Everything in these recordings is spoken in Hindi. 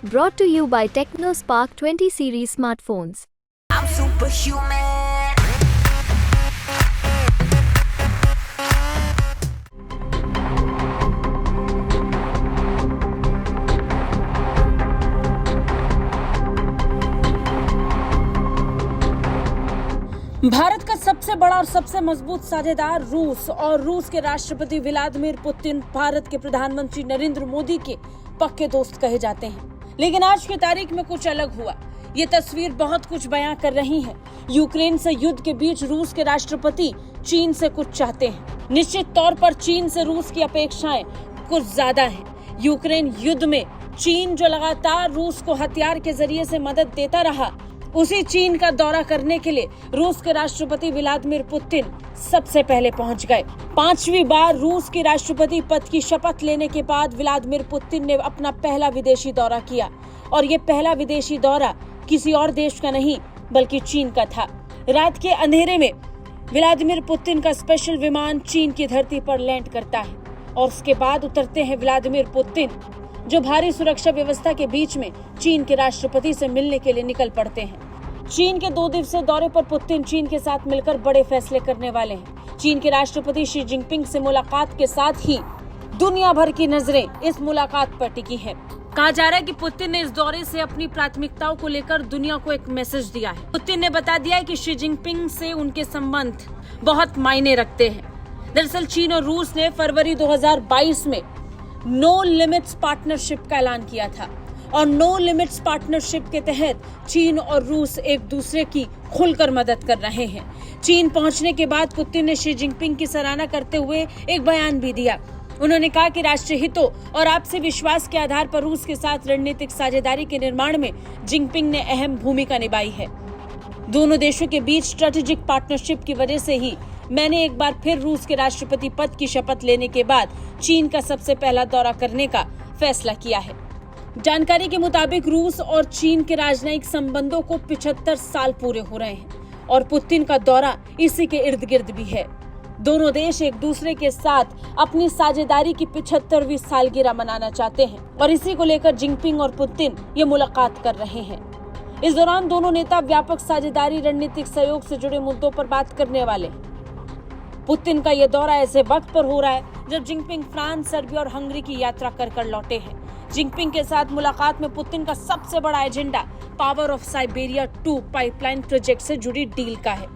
Brought to you by TechnoSpark 20 series smartphones. I'm superhuman. Bharat का सबसे बड़ा और सबसे मजबूत साझेदार रूस और रूस के राष्ट्रपति व्लादिमीर पुतिन भारत के प्रधानमंत्री नरेंद्र मोदी के पक्के दोस्त कहे जाते हैं। लेकिन आज की तारीख में कुछ अलग हुआ। ये तस्वीर बहुत कुछ बयां कर रही है। यूक्रेन से युद्ध के बीच रूस के राष्ट्रपति चीन से कुछ चाहते हैं। निश्चित तौर पर चीन से रूस की अपेक्षाएं कुछ ज्यादा हैं। यूक्रेन युद्ध में चीन जो लगातार रूस को हथियार के जरिए से मदद देता रहा, उसी चीन का दौरा करने के लिए रूस के राष्ट्रपति व्लादिमीर पुतिन सबसे पहले पहुंच गए। 5वीं बार रूस के राष्ट्रपति पद की शपथ लेने के बाद व्लादिमीर पुतिन ने अपना पहला विदेशी दौरा किया और ये पहला विदेशी दौरा किसी और देश का नहीं बल्कि चीन का था। रात के अंधेरे में व्लादिमीर पुतिन का स्पेशल विमान चीन की धरती पर लैंड करता है और उसके बाद उतरते हैं व्लादिमीर पुतिन, जो भारी सुरक्षा व्यवस्था के बीच में चीन के राष्ट्रपति से मिलने के लिए निकल पड़ते हैं। चीन के 2 दिवसीय दौरे पर पुतिन चीन के साथ मिलकर बड़े फैसले करने वाले हैं। चीन के राष्ट्रपति शी जिनपिंग से मुलाकात के साथ ही दुनिया भर की नजरें इस मुलाकात पर टिकी है। कहा जा रहा है कि पुतिन ने इस दौरे से अपनी प्राथमिकताओं को लेकर दुनिया को एक मैसेज दिया है। पुतिन ने बता दिया है कि शी जिनपिंग से उनके संबंध बहुत मायने रखते हैं। दरअसल चीन और रूस ने फरवरी 2022 में नो लिमिट्स पार्टनरशिप का ऐलान किया था और नो लिमिट्स पार्टनरशिप के तहत चीन और रूस एक दूसरे की खुलकर मदद कर रहे हैं। चीन पहुंचने के बाद पुतिन ने शी जिनपिंग की सराहना करते हुए एक बयान भी दिया। उन्होंने कहा कि राष्ट्रीय हितों और आपसी विश्वास के आधार पर रूस के साथ रणनीतिक साझेदारी के निर्माण में जिनपिंग ने अहम भूमिका निभाई है। दोनों देशों के बीच स्ट्रेटेजिक पार्टनरशिप की वजह से ही मैंने एक बार फिर रूस के राष्ट्रपति पद की शपथ लेने के बाद चीन का सबसे पहला दौरा करने का फैसला किया है। जानकारी के मुताबिक रूस और चीन के राजनयिक संबंधों को 75 साल पूरे हो रहे हैं और पुतिन का दौरा इसी के इर्द गिर्द भी है। दोनों देश एक दूसरे के साथ अपनी साझेदारी की 75वीं सालगिरह मनाना चाहते हैं और इसी को लेकर जिनपिंग और पुतिन ये मुलाकात कर रहे हैं। इस दौरान दोनों नेता व्यापक साझेदारी, रणनीतिक सहयोग से जुड़े मुद्दों पर बात करने वाले हैं। पुतिन का यह दौरा ऐसे वक्त पर हो रहा है जब जिनपिंग फ्रांस, सर्बिया और हंगरी की यात्रा कर लौटे हैं। जिनपिंग के साथ मुलाकात में पुतिन का सबसे बड़ा agenda power of Siberia 2 pipeline project से जुड़ी डील का है।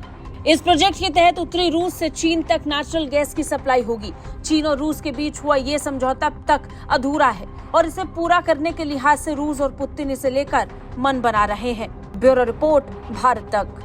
इस प्रोजेक्ट के तहत उत्तरी रूस से चीन तक नेचुरल गैस की सप्लाई होगी। चीन और रूस के बीच हुआ ये समझौता अब तक अधूरा है और इसे पूरा करने के लिहाज से रूस और पुतिन इसे लेकर मन बना रहे हैं। ब्यूरो रिपोर्ट, भारत तक।